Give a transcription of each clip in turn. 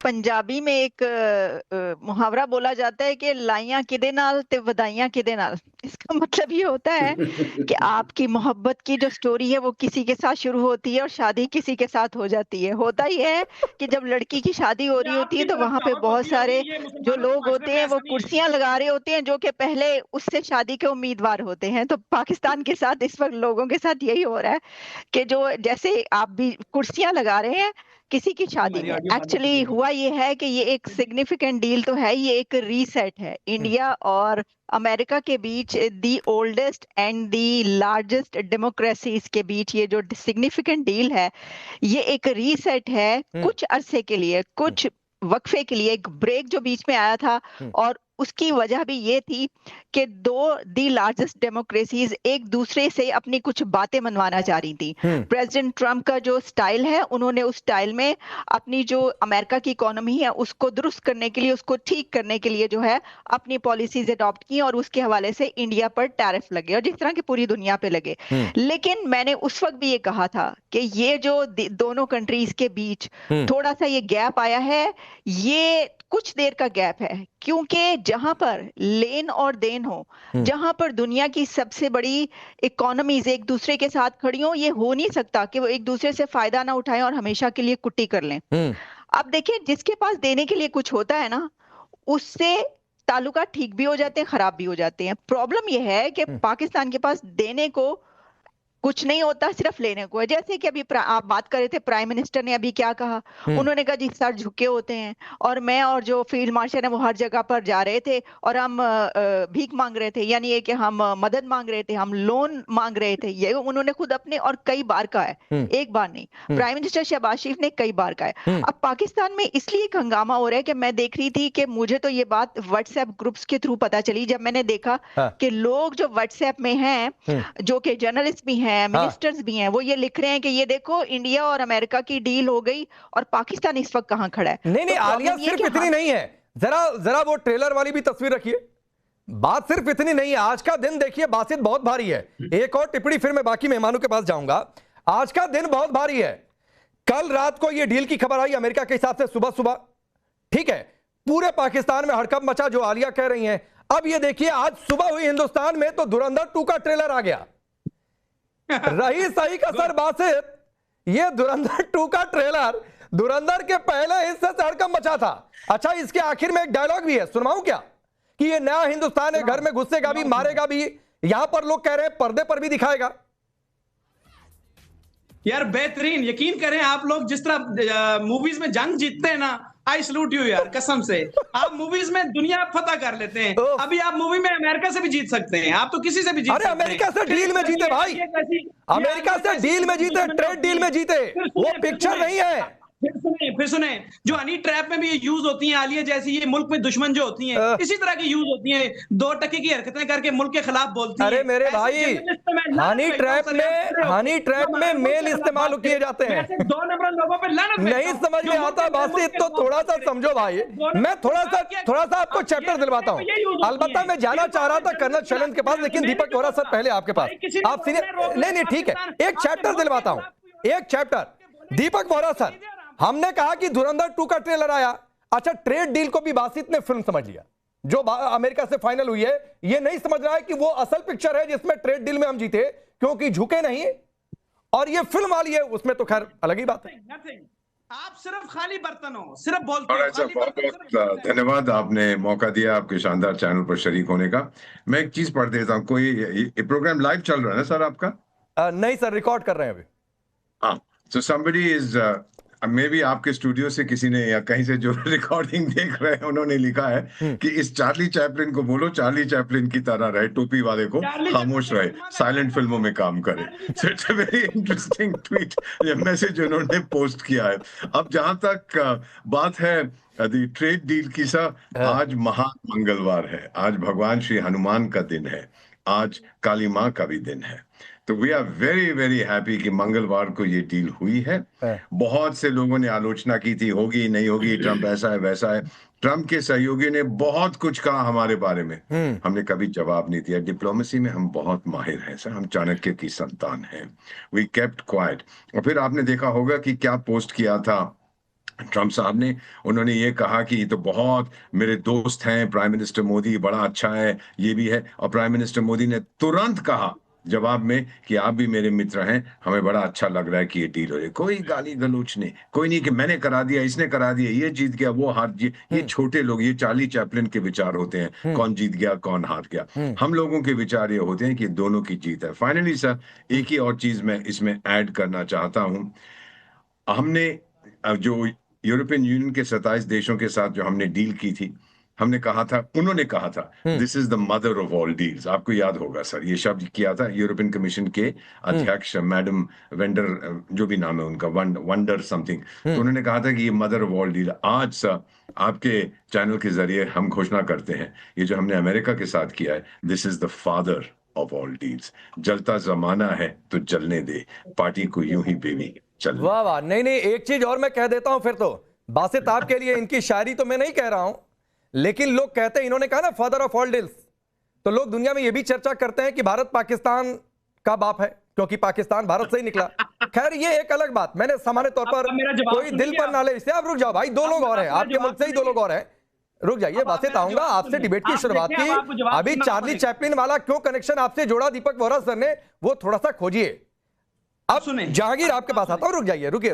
पंजाबी में एक मुहावरा बोला जाता है कि लाइयां किदे नाल ते वधाइयां किदे नाल। इसका मतलब ये होता है कि आपकी मोहब्बत की जो स्टोरी है वो किसी के साथ शुरू होती है और शादी किसी के साथ हो जाती है। होता ये है कि जब लड़की की शादी हो ये रही होती है आपकी तो तरफ वहां पे कहावत बहुत होती होगी, सारे ये जो मुसलमानों के लोग माशरे होते में हैं वो ऐसा नहीं है। कुर्सियां लगा रहे होते हैं जो कि पहले उससे शादी के उम्मीदवार होते हैं। तो पाकिस्तान के साथ इस वक्त लोगों के साथ यही हो रहा है कि जो जैसे आप भी कुर्सियां लगा रहे हैं किसी की शादी हमारी में। ऑडियो बंद कर एक्चुअली देंगे। हुआ ये है कि ये एक सिग्निफिकेंट डील तो है, ये एक रीसेट है इंडिया और अमेरिका के बीच, the oldest and the largest democracies के बीच ये जो सिग्निफिकेंट डील है, ये एक रीसेट है कुछ अरसे के लिए, कुछ वक्फे के लिए, एक ब्रेक जो बीच में आया था। और उसकी वजह भी ये थी कि दो दी लार्जेस्ट डेमोक्रेसीज एक दूसरे से अपनी कुछ बातें मनवाना चाह रही थी। प्रेसिडेंट ट्रम्प का जो स्टाइल है, उन्होंने उस स्टाइल में अपनी जो अमेरिका की इकोनॉमी है उसको दुरुस्त करने के लिए, उसको ठीक करने के लिए जो है अपनी पॉलिसीज अडॉप्ट की और उसके हवाले से इंडिया पर टैरिफ लगे और जिस तरह की पूरी दुनिया पे लगे। लेकिन मैंने उस वक्त भी ये कहा था कि ये जो दोनों कंट्रीज के बीच थोड़ा सा ये गैप आया है, ये कुछ देर का गैप है, क्योंकि जहां पर लेन और देन हो, जहां पर दुनिया की सबसे बड़ी इकोनॉमीज एक दूसरे के साथ खड़ी हो, ये हो नहीं सकता कि वो एक दूसरे से फायदा ना उठाएं और हमेशा के लिए कुट्टी कर लें। अब देखिए, जिसके पास देने के लिए कुछ होता है ना, उससे ताल्लुकात ठीक भी हो जाते हैं, खराब भी हो जाते हैं। प्रॉब्लम यह है कि पाकिस्तान के पास देने को कुछ नहीं होता, सिर्फ लेने को है। जैसे कि अभी आप बात कर रहे थे, प्राइम मिनिस्टर ने अभी क्या कहा, उन्होंने कहा जी सर झुके होते हैं, और मैं और जो फील्ड मार्शल है वो हर जगह पर जा रहे थे और हम भीख मांग रहे थे, यानी ये कि हम मदद मांग रहे थे, हम लोन मांग रहे थे। ये उन्होंने खुद अपने, और कई बार कहा है, एक बार नहीं, प्राइम मिनिस्टर शहबाज शरीफ ने कई बार कहा है। अब पाकिस्तान में इसलिए एक हंगामा हो रहा है कि मैं देख रही थी कि मुझे तो ये बात व्हाट्सएप ग्रुप्स के थ्रू पता चली, जब मैंने देखा कि लोग जो व्हाट्सएप में हैं, जो कि जर्नलिस्ट भी हैं, मिनिस्टर्स भी हैं, वो ये लिख रहे हैं कि ये देखो इंडिया और अमेरिका की डील हो गई और पाकिस्तान इस वक्त कहां खड़ा है। नहीं नहीं, आलिया सिर्फ इतनी नहीं है, जरा जरा वो ट्रेलर वाली भी तस्वीर रखिए। बात सिर्फ इतनी नहीं है, आज का दिन देखिए बासित बहुत भारी है। एक और टिप्पणी फिर मैं बाकी मेहमानों के पास जाऊंगा। आज का दिन बहुत भारी है। कल रात को यह डील की खबर आई अमेरिका के हिसाब से सुबह सुबह, ठीक है, पूरे पाकिस्तान में हड़कंप मचा, जो आलिया कह रही हैं। अब ये देखिए, आज सुबह हुई हिंदुस्तान में तो धुरंधर 2 का ट्रेलर आ गया। रही सही का सर बासित, ये धुरंधर 2 का ट्रेलर धुरंधर के पहले हिस्से से हड़कंप मचा था। अच्छा, इसके आखिर में एक डायलॉग भी है, सुनवाऊं क्या? कि ये नया हिंदुस्तान है, घर में घुसेगा भी, मारेगा भी। यहां पर लोग कह रहे हैं पर्दे पर भी दिखाएगा। यार बेहतरीन, यकीन करें आप लोग जिस तरह मूवीज में जंग जीतते हैं ना, आई सलूट यू यार, कसम से। आप मूवीज में दुनिया फतह कर लेते हैं, अभी आप मूवी में अमेरिका से भी जीत सकते हैं, आप तो किसी से भी जीत सकते हैं। अमेरिका से डील में जीते भाई, अमेरिका से डील में जीते, ट्रेड डील में जीते, वो पिक्चर नहीं है। फिर सुने, जो हनी ट्रैप में भी ये यूज होती हैं, आलिया जैसी ये मुल्क में दुश्मन जो होती हैं, इसी तरह की यूज होती हैं, 2 टके की हरकतें करके मुल्क के खिलाफ बोलती हैं। अरे मेरे भाई, हनी ट्रैप में मेल इस्तेमाल किए जाते हैं। 2 नंबर लोगों पे लानत नहीं समझ में आता बासित, तो थोड़ा सा समझो भाई। मैं थोड़ा सा आपको चैप्टर दिलवाता हूं। अलबत्ता मैं जाना चाह रहा था कर्नल शैलेंद्र के पास, लेकिन दीपक वोरा सर पहले आपके पास, आप सीनियर। नहीं ठीक है, एक चैप्टर दिलवाता हूं, एक चैप्टर। दीपक वोरा सर, हमने कहा कि धुरंधर 2 का ट्रेलर आया। अच्छा, ट्रेड डील को भी बासित ने फिल्म समझ लिया, जो अमेरिका से फाइनल हुई है। ये नहीं समझ रहा है कि वो असल पिक्चर है जिसमें ट्रेड डील में हम जीते, क्योंकि झुके नहीं, और ये फिल्म वाली है, उसमें तो खैर अलग ही बात है। आप सिर्फ खाली बर्तन हो, सिर्फ बोलते हो। बहुत बहुत धन्यवाद, आपने मौका दिया आपके शानदार चैनल पर शरीक होने का। मैं एक चीज पढ़ देता हूँ। कोई ये प्रोग्राम लाइव चल रहा है ना सर आपका? नहीं सर, रिकॉर्ड कर रहे हैं अभी। हाँ, so somebody is may be आपके स्टूडियो से किसी ने या कहीं से जो रिकॉर्डिंग देख रहे हैं, उन्होंने लिखा है कि इस चार्ली चैपलिन को बोलो चार्ली चैपलिन की तरह रहे, टोपी वाले को खामोश रहे, साइलेंट फिल्मों में काम करे। So it's a very interesting tweet, message उन्होंने पोस्ट किया है। अब जहां तक बात है ट्रेड डील की सर, आज महान मंगलवार है, आज भगवान श्री हनुमान का दिन है, आज काली माँ का भी दिन है। तो we are very very happy कि मंगलवार को ये डील हुई है। बहुत से लोगों ने आलोचना की थी, होगी नहीं होगी, ट्रंप ऐसा है वैसा है। ट्रंप के सहयोगी ने बहुत कुछ कहा हमारे बारे में, हमने कभी जवाब नहीं दिया। डिप्लोमेसी में हम बहुत माहिर हैं सर, हम चाणक्य की संतान हैं। We kept quiet. और फिर आपने देखा होगा कि क्या पोस्ट किया था ट्रंप साहब ने, उन्होंने ये कहा कि ये तो बहुत मेरे दोस्त हैं, प्राइम मिनिस्टर मोदी बड़ा अच्छा है, ये भी है। और प्राइम मिनिस्टर मोदी ने तुरंत कहा जवाब में कि आप भी मेरे मित्र हैं, हमें बड़ा अच्छा लग रहा है कि ये डील हो रही है। कोई गाली गलौच नहीं, कोई नहीं कि मैंने करा दिया, इसने करा दिया, ये जीत गया, वो हार गया। ये छोटे लोग, ये चार्ली चैपलिन के विचार होते हैं, कौन जीत गया कौन हार गया। हम लोगों के विचार ये होते हैं कि दोनों की जीत है। फाइनली सर, एक ही और चीज मैं इसमें ऐड करना चाहता हूं। हमने जो यूरोपियन यूनियन के 27 देशों के साथ जो हमने डील की थी, हमने कहा था, उन्होंने कहा था this is the mother of all deals. आपको याद होगा सर, ये शब्द किया था यूरोपियन कमीशन के अध्यक्ष मैडम वेंडर, जो भी नाम है उनका, वंडर समथिंग। तो उन्होंने कहा था कि ये मदर ऑफ ऑल डील। आज सर आपके चैनल के जरिए हम घोषणा करते हैं, ये जो हमने अमेरिका के साथ किया है, this is the father of all deals. जलता जमाना है तो जलने दे, पार्टी को यूं ही बेबी चल। वाह वाह, नहीं नहीं, एक चीज और मैं कह देता हूं फिर तो, बासित आपके लिए इनकी शायरी तो मैं नहीं कह रहा हूं, लेकिन लोग कहते हैं, इन्होंने कहा ना फादर ऑफ ऑल डील्स, तो लोग दुनिया में यह भी चर्चा करते हैं कि भारत पाकिस्तान का बाप है, क्योंकि पाकिस्तान भारत से ही निकला। खैर ये एक अलग बात, मैंने सामान्य तौर पर कोई दिल पर ना ले इसे। आप रुक जाओ भाई, दो लोग और हैं आपके मुल्क से ही, 2 लोग और हैं, रुक जाइए। बासित आऊंगा, आपसे डिबेट की शुरुआत की। अभी चार्ली चैपलिन वाला क्यों कनेक्शन आपसे जोड़ा दीपक वोरा सर ने, वो थोड़ा सा खोजिए। अब जहांगीर आपके पास आता हूं, रुक जाइए, रुकिए।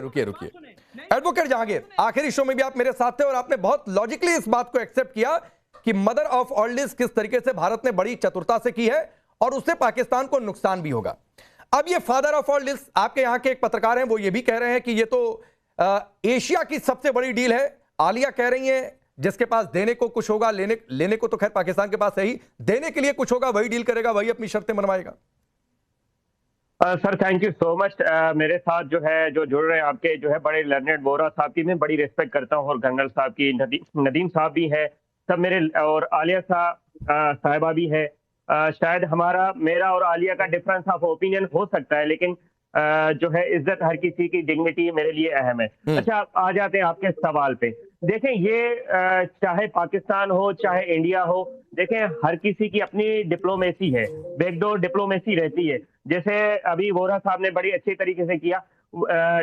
एडवोकेट जहांगीर, आखिरी शो में भी आप मेरे साथ थे और आपने बहुत लॉजिकली इस बात को एक्सेप्ट किया कि मदर ऑफ ऑल डील्स किस तरीके से भारत ने बड़ी चतुरता से की है और उससे पाकिस्तान को नुकसान भी होगा। अब ये फादर ऑफ ऑल डील्स, आपके यहां के एक पत्रकार हैं, वो ये भी कह रहे हैं कि ये तो एशिया की सबसे बड़ी डील है। आलिया कह रही है जिसके पास देने को कुछ होगा, लेने को तो खैर पाकिस्तान के पास है ही, देने के लिए कुछ होगा वही डील करेगा, वही अपनी शर्तें मनवाएगा। Sir thank you so much. मेरे साथ जो है जो जुड़ रहे हैं आपके जो है बड़े लर्नेड वोरा साहब की मैं बड़ी रिस्पेक्ट करता हूँ, और गंगल साहब की, नदीम साहब भी है, सब मेरे, और आलिया साहिबा भी है। शायद मेरा और आलिया का डिफरेंस ऑफ ओपिनियन हो सकता है, लेकिन जो है इज्जत हर किसी की डिग्निटी मेरे लिए अहम है। अच्छा, आ जाते हैं आपके सवाल पे। देखें, ये चाहे पाकिस्तान हो चाहे इंडिया हो, देखें हर किसी की अपनी डिप्लोमेसी है, बैकडोर डिप्लोमेसी रहती है। जैसे अभी वोरा साहब ने बड़ी अच्छी तरीके से किया,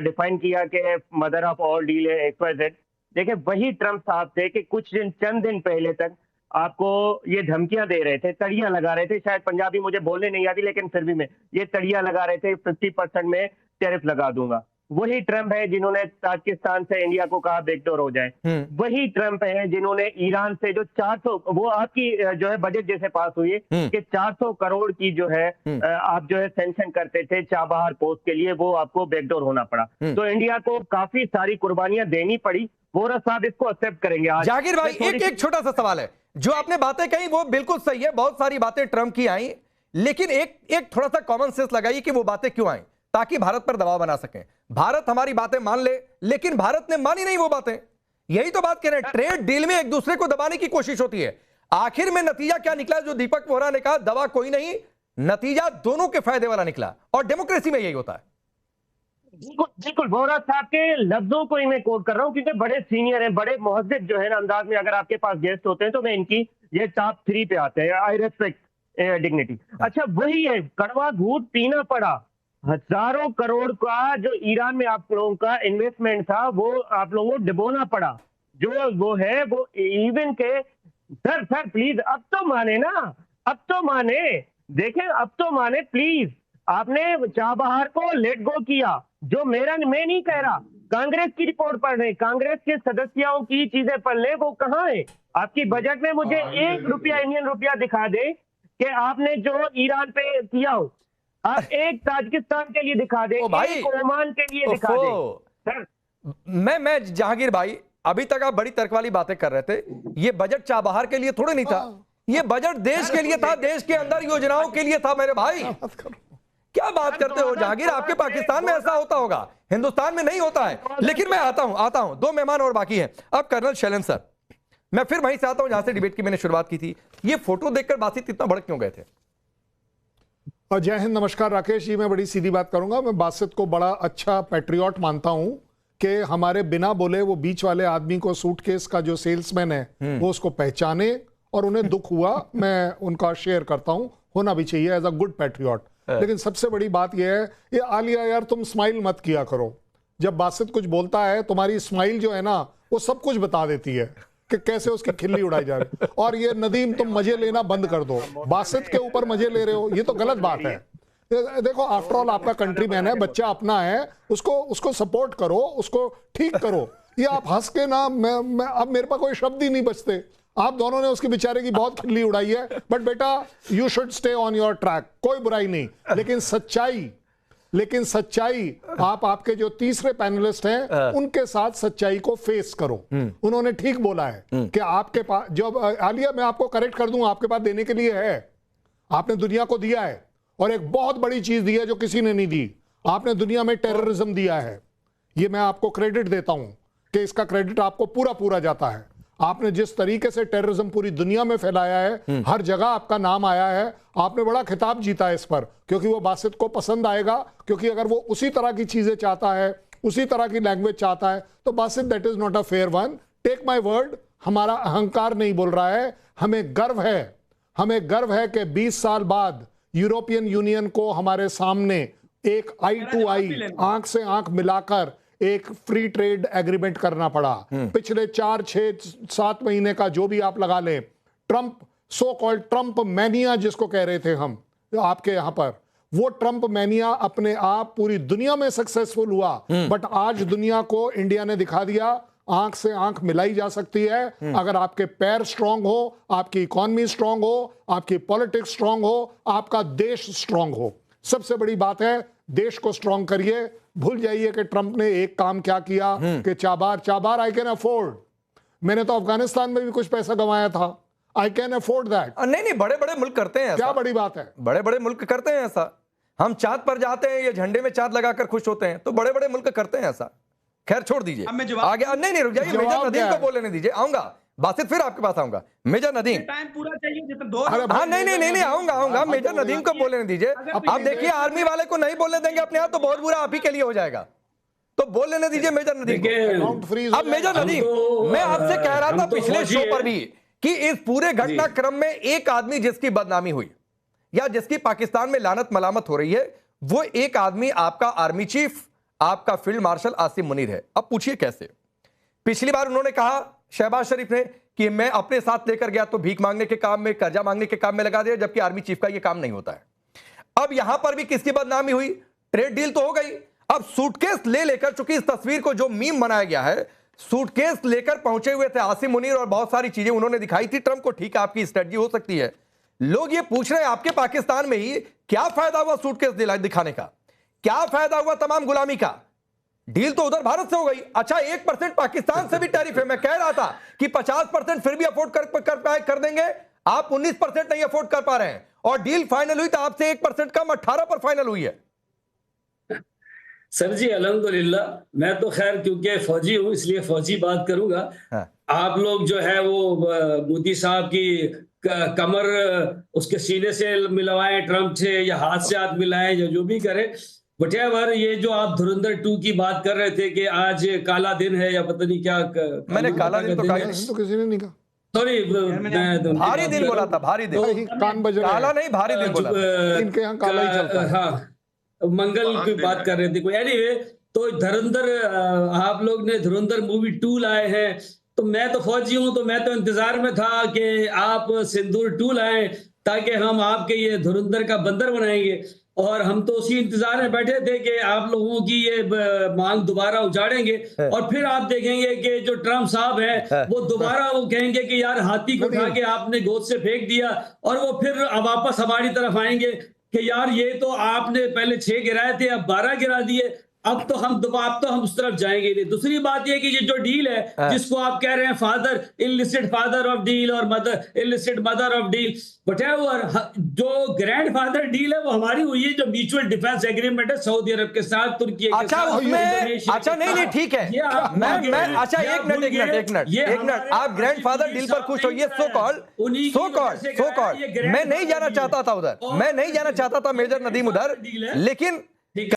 डिफाइन किया कि मदर ऑफ ऑल डील है XYZ। देखें, वही ट्रंप साहब थे कि चंद दिन पहले तक आपको ये धमकियां दे रहे थे, तड़ियां लगा रहे थे, शायद पंजाबी मुझे बोलने नहीं आती लेकिन फिर भी मैं ये तड़ियां लगा रहे थे, 50% में टैरिफ लगा दूंगा। वही ट्रंप है जिन्होंने पाकिस्तान से इंडिया को कहा बैकडोर हो जाए। वही ट्रंप है जिन्होंने ईरान से जो 400, वो आपकी जो है बजट जैसे पास हुई है कि 400 करोड़ की जो है आप जो है सैंक्शन करते थे चाबहार पोस्ट के लिए, वो आपको बैकडोर होना पड़ा। तो इंडिया को काफी सारी कुर्बानियां देनी पड़ी। वोरा साहब इसको एक्सेप्ट करेंगे। आज जाकिर भाई, एक छोटा सा सवाल है, जो आपने बातें कही वो बिल्कुल सही है, बहुत सारी बातें ट्रंप की आई, लेकिन एक थोड़ा सा कॉमन सेंस लगाइए कि वो बातें क्यों आई, ताकि भारत पर दबाव बना सकें। भारत हमारी बातें मान ले, लेकिन भारत ने मानी नहीं वो बातें। यही तो बात कह रहे हैं, ट्रेड डील में एक दूसरे को दबाने की कोशिश होती है। आखिर में नतीजा क्या निकला, जो दीपक वोरा ने कहा, दवा कोई नहीं, नतीजा दोनों के फायदे वाला निकला, और डेमोक्रेसी में यही होता है। बिल्कुल वोरा साहब के लफ्जों को ही मैं कोट कर रहा हूं, क्योंकि बड़े सीनियर हैं, बड़े मुहज्जिब जो है ना अंदाज में, अगर आपके पास गेस्ट होते हैं तो मैं इनकी ये टॉप 3 पे आते हैं। आई रेस्पेक्ट डिग्निटी। अच्छा, वही है, कड़वा घूंट पीना पड़ा। हजारों करोड़ का जो ईरान में आप लोगों का इन्वेस्टमेंट था, वो आप लोगों को डुबोना पड़ा। जो वो है वो इवन के सर प्लीज अब तो माने ना, अब तो माने, देखें अब तो माने प्लीज। आपने चाबहार को लेट गो किया, जो मैं नहीं कह रहा, कांग्रेस की रिपोर्ट पढ़ रहे, कांग्रेस के सदस्यों की चीजें पढ़ ले, वो कहाँ है आपकी बजट में? मुझे 1 रुपया इंडियन रुपया दिखा दे कि आपने जो ईरान पे किया हो। आप एक ताजिकिस्तान के लिए दिखा दे, एक ओमान के लिए दिखा दे। सर मैं जहांगीर भाई, अभी तक आप बड़ी तर्क वाली बातें कर रहे थे। ये बजट चाबहार के लिए थोड़े नहीं था, ये बजट देश के लिए था, देश के अंदर योजनाओं के लिए था मेरे भाई। क्या बात करते हो जहांगीर? आपके पाकिस्तान में ऐसा होता होगा, हिंदुस्तान में नहीं होता है। लेकिन मैं आता हूं, 2 मेहमान और बाकी हैं। अब कर्नल शैलेंद्र सर, मैं फिर वहीं से आता हूं जहां से डिबेट की मैंने शुरुआत की थी। ये फोटो देखकर बासित इतना भड़क क्यों गए थे? जय हिंद, नमस्कार राकेश जी। मैं बड़ी सीधी बात करूंगा, मैं बासित को बड़ा अच्छा पैट्रियट मानता हूं कि हमारे बिना बोले वो बीच वाले आदमी को, सूटकेस का जो सेल्समैन है, वो उसको पहचाने और उन्हें दुख हुआ, मैं उनका शेयर करता हूं, होना भी चाहिए एज अ गुड पैट्रियट। लेकिन सबसे बड़ी बात यह है, ये आलिया यार तुम स्माइल मत किया करो, जब बासित कुछ बोलता है तुम्हारी स्माइल जो है ना वो सब कुछ बता देती है कि कैसे उसकी खिल्ली उड़ाई जा रही। और ये नदीम तुम मजे लेना बंद कर दो, बासित के ऊपर मजे ले रहे हो, ये तो गलत बात है। देखो आफ्टर ऑल आपका कंट्रीमैन है, बच्चा अपना है, उसको सपोर्ट करो, उसको ठीक करो। ये आप हंस के ना मैं अब मेरे पास कोई शब्द ही नहीं बचते। आप दोनों ने उसके बेचारे की बहुत खिल्ली उड़ाई है, बट बेटा you should stay on your track, कोई बुराई नहीं। लेकिन सच्चाई आप आपके जो तीसरे पैनलिस्ट हैं उनके साथ सच्चाई को फेस करो। उन्होंने ठीक बोला है कि आपके पास जो आलिया, मैं आपको करेक्ट कर दूं, आपके पास देने के लिए है, आपने दुनिया को दिया है और एक बहुत बड़ी चीज दी है जो किसी ने नहीं दी। आपने दुनिया में टेररिज्म दिया है, ये मैं आपको क्रेडिट देता हूं कि इसका क्रेडिट आपको पूरा पूरा जाता है। आपने जिस तरीके से टेररिज्म पूरी दुनिया में फैलाया है, हर जगह आपका नाम आया है, आपने बड़ा खिताब जीता है इस पर, क्योंकि वो बासित को पसंद आएगा। क्योंकि अगर वो उसी तरह की चीजें चाहता है, उसी तरह की लैंग्वेज चाहता है, तो Basit that is not a fair one. Take my word, हमारा अहंकार नहीं बोल रहा है, हमें गर्व है कि 20 साल बाद यूरोपियन यूनियन को हमारे सामने एक आई टू आई, आंख से आंख मिलाकर एक फ्री ट्रेड एग्रीमेंट करना पड़ा। पिछले 4, 6, 7 महीने का जो भी आप लगा लें, Trump, so called Trump mania जिसको कह रहे थे हम आपके यहां पर, वो ट्रंप मैनिया अपने आप पूरी दुनिया में सक्सेसफुल हुआ। बट आज दुनिया को इंडिया ने दिखा दिया आंख से आंख मिलाई जा सकती है अगर आपके पैर स्ट्रांग हो, आपकी इकोनॉमी स्ट्रांग हो, आपकी पॉलिटिक्स स्ट्रांग हो, आपका देश स्ट्रांग हो। सबसे बड़ी बात है, देश को स्ट्रांग करिए। भूल जाइए कि ट्रंप ने एक काम क्या किया कि चाबार आई कैन अफोर्ड। मैंने तो अफगानिस्तान में भी कुछ पैसा गंवाया था, आई कैन अफोर्ड दैट। नहीं, बड़े बड़े मुल्क करते हैं ऐसा। क्या बड़ी बात है, बड़े बड़े मुल्क करते हैं ऐसा। हम चांद पर जाते हैं, ये झंडे में चांद लगाकर खुश होते हैं, तो बड़े बड़े मुल्क करते हैं ऐसा। खैर छोड़ दीजिए, आगे नहीं रुक जाइए, मेजर नदीम को बोलने दीजिए, आऊंगा बासित, फिर आपके पास आऊंगा। मेजर नदीम, टाइम पूरा चाहिए जितना 2 हाँ नहीं आऊंगा मेजर नदीम को बोलने दीजिए। आप देखिए आर्मी वाले को नहीं बोलने देंगे अपने यहाँ, तो बहुत बुरा आप ही के लिए हो जाएगा, तो बोल लेने दीजिए मेजर नदीम को। अब मेजर नदीम, मैं आपसे कह रहा था पिछले शो पर भी कि इस पूरे घटनाक्रम में एक आदमी जिसकी बदनामी हुई या जिसकी पाकिस्तान में लानत मलामत हो रही है, वो एक आदमी आपका आर्मी चीफ, आपका फील्ड मार्शल आसिम मुनीर है। अब पूछिए कैसे। पिछली बार उन्होंने कहा शहबाज शरीफ ने कि मैं अपने साथ लेकर गया तो भीख मांगने के काम में, कर्जा मांगने के काम में लगा दिया, जबकि आर्मी चीफ का यह काम नहीं होता है। अब यहां पर भी किसकी बदनामी हुई? ट्रेड डील तो हो गई, अब सूटकेस ले लेकर, चूंकि इस तस्वीर को जो मीम बनाया गया है, सूटकेस लेकर पहुंचे हुए थे आसिम मुनीर और बहुत सारी चीजें उन्होंने दिखाई थी ट्रंप को। ठीक है, आपकी स्ट्रेटजी हो सकती है। लोग ये पूछ रहे हैं आपके पाकिस्तान में ही क्या फायदा हुआ सूटकेस दिखाने का, क्या फायदा हुआ तमाम गुलामी का? डील तो उधर भारत से हो गई। अच्छा 1% पाकिस्तान से भी टैरिफ है। मैं कह रहा था कि 50% फिर भी अफोर्ड कर देंगे, आप 19% नहीं अफोर्ड कर पा रहे हैं, और डील फाइनल हुई तो आपसे 1% कम 18 पर फाइनल हुई है। सर जी अल्हम्दुलिल्लाह, मैं तो खैर क्योंकि फौजी हूं इसलिए फौजी बात करूंगा। आप लोग जो है वो मोदी साहब की कमर उसके सीने से मिलवाएं ट्रंप से, या हाथ से हाथ मिलाएं, या जो भी करें, वटेवर। ये जो आप धुरंधर 2 की बात कर रहे थे कि आज काला दिन है या पता नहीं क्या, मैंने काला दिन तो किसी ने नहीं कहा, सॉरी भारी दिन बोला था, भारी दिन, कान बज रहा है, काला नहीं भारी दिन बोला, इनके यहाँ काला ही चलता है। हाँ, मंगल की बात कर रहे थे कोई। एनीवे, तो धुरंधर, आप लोग ने धुरंधर मूवी 2 लाए हैं, तो मैं तो फौजी हूं, तो मैं तो इंतजार में था कि आप सिंदूर 2 लाएं ताकि हम आपके ये धुरंधर का बंदर बनाएंगे। और हम तो उसी इंतजार में बैठे थे कि आप लोगों की ये मांग दोबारा उजाड़ेंगे, और फिर आप देखेंगे कि जो ट्रंप साहब हैं वो दोबारा वो कहेंगे कि यार हाथी को उठा के आपने गोद से फेंक दिया, और वो फिर वापस हमारी तरफ आएंगे कि यार ये तो आपने पहले 6 गिराए थे, अब 12 गिरा दिए, अब तो हम उस तरफ जाएंगे नहीं। दूसरी बात ये कि ये जो डील है जिसको आप कह रहे हैं father, illicit father of deal और mother, illicit mother of deal, whatever, जो ग्रैंड फादर डील है वो हमारी हुई है, जो म्यूचुअल डिफेंस एग्रीमेंट है सऊदी अरब के साथ, तुर्की के अच्छा, साथ, उसमें अच्छा नहीं ठीक है, मैं अच्छा एक मिनट, आप ग्रैंड फादर डील पर खुश हो, ये सो कॉल्ड मैं नहीं जाना चाहता था उधर, मैं नहीं जाना चाहता था मेजर नदीम उधर, लेकिन